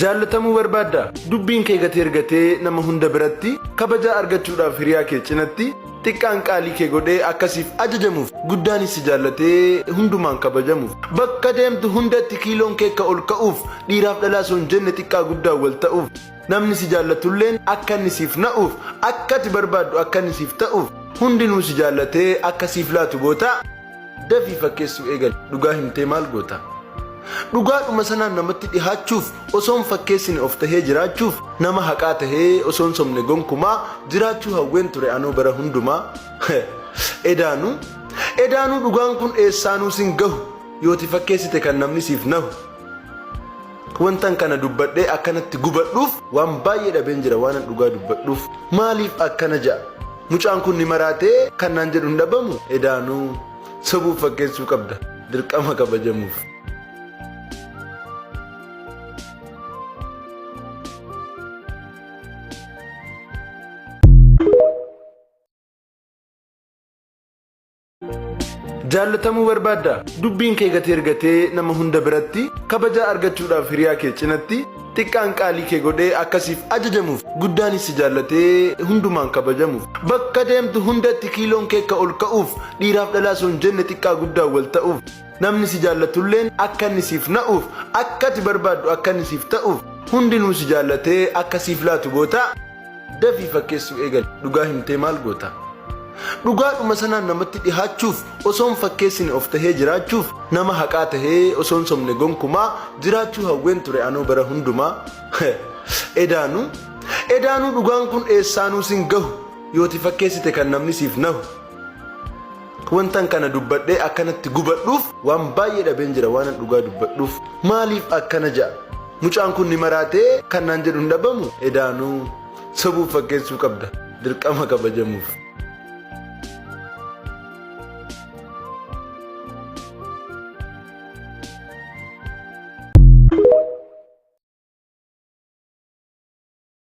Jaalatamuu barbaadda dubbiin kee gatee ergatee nama hunda biratti kabaja argachuudhaaf hiriyaa kee cinatti xiqqaan qaalii kee godhee akkasiif ajajamuuf guddaanis si jaallatee hundumaan kabajamuuf bakka deemtu hundatti kiiloon kee ol ka'uuf dhiiraaf dhalaa son jenne xiqqaa guddaa wal ta'uuf namni si jaallatulleen akka inni siif na'uuf akka ati barbaaddu akka inni siif ta'uuf hundinuu si jaallatee akkasiif laatu goota dafii fakkeessuu eegal dhugaa himtee maal goota. Dhugaadhuma sanaan namatti dhihaachuuf osoon fakkeessine of tahee jiraachuuf nama haqaa tahee osoon somne gonkumaa jiraachuu hawween ture anoo bara hundumaa edaanuu dhugaan kun eessaanuu sin gahu yooti fakkeessite kan namni siif nahu wantan kana dubbadhee akkanatti gubadhuuf waan baay'ee dhabeen jira waan dhugaa dubbadhuuf maaliif akkana ja'a mucaan kun ni maraatee kan naan jedhu hin dhabamu edaanuu sabuuf fakkeessuu qabda dirqama kabajamuuf. Jaalatamuu barbaadda dubbiin kee gatee ergatee nama hunda biratti kabaja argachuudhaaf hiriyaa kee cinatti xiqqaan qaalii kee godhee akkasiif ajajamuuf guddaanis si jaallatee hundumaan kabajamuuf bakka deemtu hundatti kiiloon kee ol ka'uuf dhiiraaf dhalaa son jenne xiqqaa guddaa wal ta'uuf namni si jaallatulleen akka inni siif na'uuf akka ati barbaaddu akka inni siif ta'uuf hundinuu si jaallatee akkasiif laatu goota dafii fakkeessuu eegal dhugaa himtee maal goota. Dhugaadhuma sanaan namatti dhihaachuuf osoon fakkeessine of tahee jiraachuuf nama haqaa tahee osoon somne gonkumaa jiraachuu hawween ture anoo bara hundumaa edaanuu dhugaan kun eessaanuu sin gahu yooti fakkeessite kan namni siif nahu wantan kana dubbadhee akkanatti gubadhuuf waan baay'ee dhabeen jira waan dhugaa dubbadhuuf maaliif akkana ja'a mucaan kun ni maraatee kan naan jedhu hin dhabamu edaanuu sabuuf fakkeessuu qabda dirqama kabajamuuf.